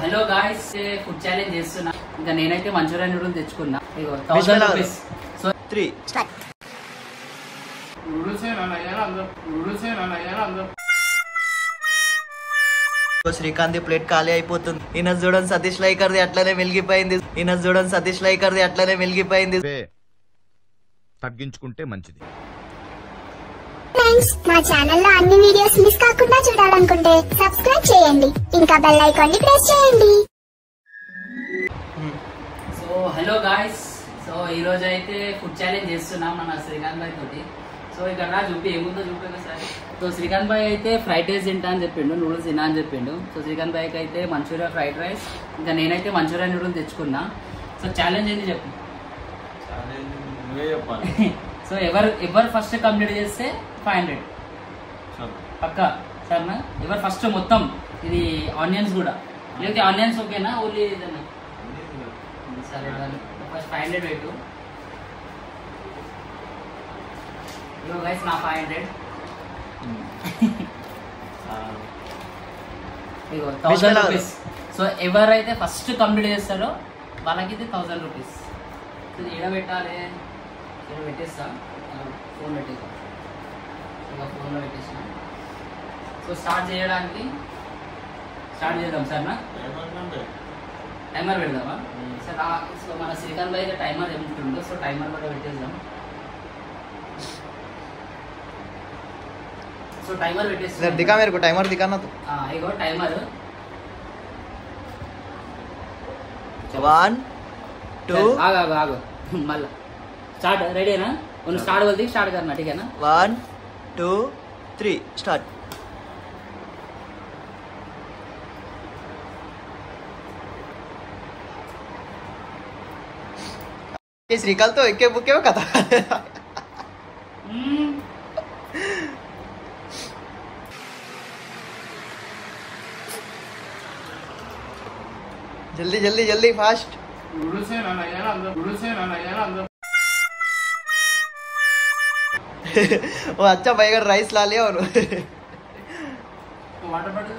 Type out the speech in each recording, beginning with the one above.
Hello guys, food challenge చేస్తున్నా. ఇంకా నేనైతే మంచూరియన్ నూడిల్స్ తెచ్చుకున్నా. ఇగో 1000 rupees. So 3 start. Srikanth plate ఖాళీ అయిపోతుంది. ఈయన చూడండి సతీష్ లైకర్ది అట్లనే వెలిగిపోయింది. తగ్గించుకుంటే మంచిది. ఫ్రెండ్స్, మా ఛానల్లో అన్ని వీడియోస్ మిస్ కాకుండా చూడాలనుకుంటే సబ్స్క్రైబ్ చేయండి, ఇంకా బెల్ ఐకాన్ ని ప్రెస్ చేయండి. సో హలో గాయ్స్, సో ఈ రోజు అయితే ఫుడ్ ఛాలెంజ్ చేస్తున్నాం మన శ్రీకాంత్ భాయ్ తోటి. సో ఇక్కడ చూపి ఏముందో చూపి ఒకసారి. సో శ్రీకాంత్ భాయ్ అయితే ఫ్రైడ్ రైస్ తింటా అని చెప్పిండు, నూడిల్స్ తినా అని చెప్పిండు. సో శ్రీకాంత్ భాయ్కి అయితే మంచూరియా ఫ్రైడ్ రైస్, ఇంకా నేనైతే మంచూరియన్ నూడిల్స్ తెచ్చుకున్నా. సో ఛాలెంజ్ ఏంటి చెప్పు. సో ఎవరు ఫస్ట్ కంప్లీట్ చేస్తే 500 పక్కా. సరేనా? ఎవరు ఫస్ట్ మొత్తం ఇది ఆనియన్స్ కూడా, లేకపోతే ఆనియన్స్ ఓకేనా, ఓన్లీ ఏదన్నా? సరే, ఫస్ట్ 500 పెట్టు. ఇగో గైస్ నా 500. ఇగో 1000 రూపీస్. సో ఎవరైతే ఫస్ట్ కంప్లీట్ చేస్తారో వాళ్ళకి ఇది 1000 రూపీస్. ఏడ పెట్టాలి, ఇక్కడ పెట్టేస్తా. ఫోన్ పెట్టేస్తా, ఇక ఫోన్లో పెట్టేసిన. సో స్టార్ట్ చేద్దాం సరేనా? టైమర్ పెడదామా? సరే. సో మన శ్రీకాంత్ భాయ్ అయితే టైమర్ ఏముంటుందో, సో టైమర్ కూడా పెట్టేద్దాం. సో టైమర్ పెట్టేస్తాం. దిగా మేరకు టైమర్ దిగానా తు. ఇగో టైమర్ 1 2 ఆగు మళ్ళా స్టార్ట్. రెడీనా? స్టార్ట్ बोलती स्टार्ट करना, ठीक है ना? 1 2 3 स्टार्ट. श्रीकांत तो एक बुके में कथा जल्दी जल्दी जल्दी फास्ट. वो अच्छा बैगन राइस ला लिया और वाटर बॉटल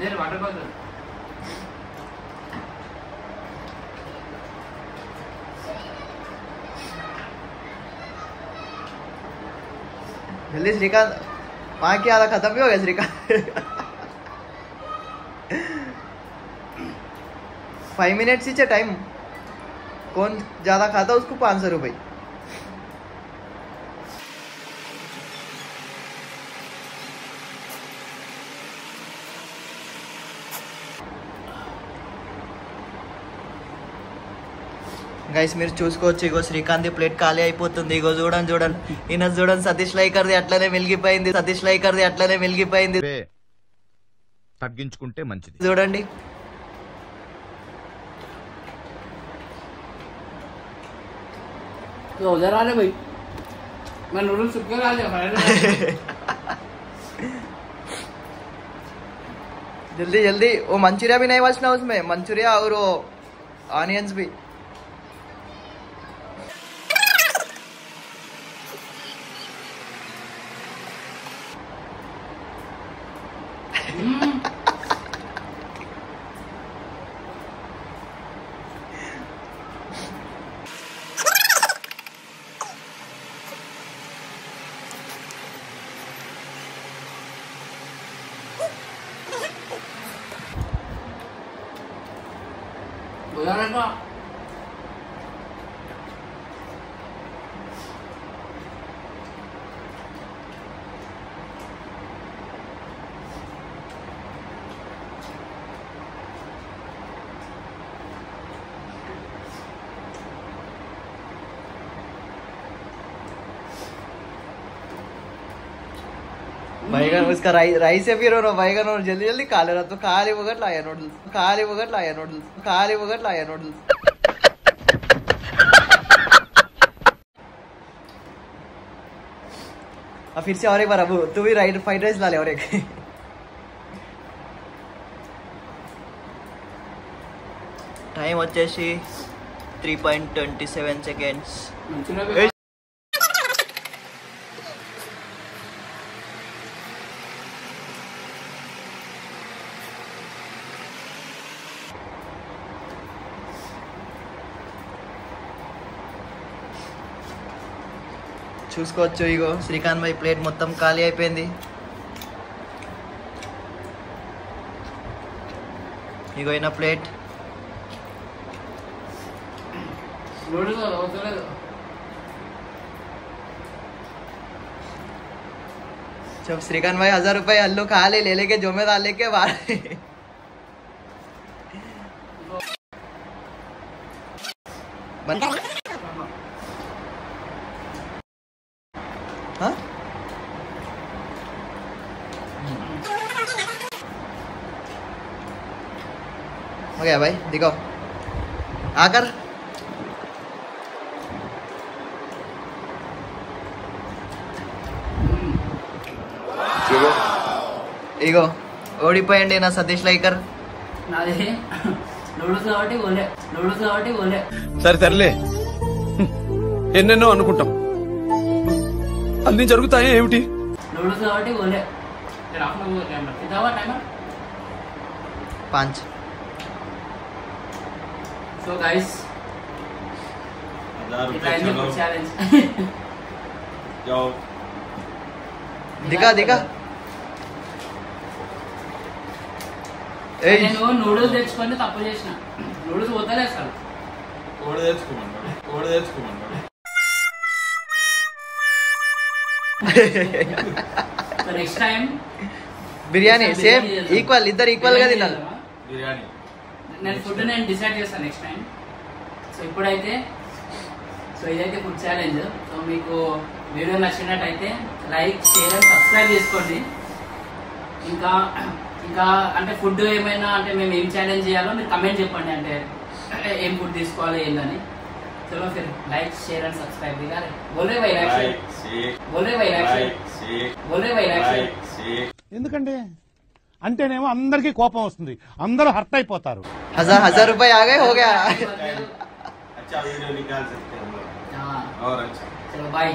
देर वाटर बॉटल. जल्दी श्रीकांत, वहाँ क्या आधा खत्म भी हो गया श्रीकांत. 5 मिनट्स ही टाइम. कौन ज्यादा खाता उसको 500 रुपये. గైస్ మీరు చూసుకోవచ్చు, ఇగో శ్రీకాంత్ ప్లేట్ ఖాళీ అయిపోతుంది. ఇగో చూడండి ఈయన చూడండి సతీష్ లైకర్ది అట్లనే వెలిగిపోయింది. తగ్గించుకుంటే మంచిది. చూడండి. तो उधर आ रहे भाई, मैं नूडल्स चुप कर आ गया. जल्दी जल्दी. वो मंचूरिया भी नहीं बचना उसमें, मंचूरिया और वो ऑनियंस भी. का बैगन उसका राइस है फिर और बैगन और जल्दी जल्दी खा ले रहा. तो खाली वगैरह लाया नूडल्स. अब फिर से और एक बार. अब तू भी फ्राइड राइस ला ले और एक. टाइम వచ్చేసి 3.27 seconds. చూసుకోవచ్చు. ఇగో శ్రీకాంత్ భాయ్ ప్లేట్ మొత్తం ఖాళీ అయిపోయింది. ఇగో అయిన ప్లేట్. जब श्रीकांत भाई 1000 रुपए अल्लू खा ले लेके जोमेदार लेके बाहर हाँ? हो गया भाई, दिखाओ आकर. ఇగో ఓడిపోయండి నా సతీష్ లైకర్. నాది నూడిల్స్ కాబట్టి ఓలే. సరే తరలే, ఎన్నెన్నో అనుకుంటాం, అన్ని జరుగుతాయి ఏమిటి? నూడిల్స్ కాబట్టి ఓలే. 5. సో గైస్ ఛాలెంజ్ దిగా నేను నూడిల్స్ తెచ్చుకొని తప్పు చేసిన. నూడిల్స్ పోతలే అసలు. So next time biryani same equal, ఇద్దరు ఈక్వల్ గా తినాలి. నేను ఫుడ్ నేను డిసైడ్ చేస్తాను నెక్స్ట్ టైం. సో ఇప్పుడైతే ఇదైతే ఫుడ్ ఛాలెంజ్. సో మీకు వీడియో నచ్చినట్టయితే లైక్, షేర్ అండ్ సబ్స్క్రైబ్ చేసుకోండి. ఇంకా అంటే ఫుడ్ ఏమైనా అంటే మేము ఏం ఛాలెంజ్ చేయాలో మీరు కమెంట్ చెప్పండి. అంటే ఏం ఫుడ్ తీసుకోవాలి ఏందని. చలో Phir like, share and subscribe దిగా బోలే భాయ్ ఎందుకంటే అంటేనేమో అందరికీ కోపం వస్తుంది, అందరూ హర్ట్ అయిపోతారు. 1000 रुपए आ गए, हो गया. चलो बाय.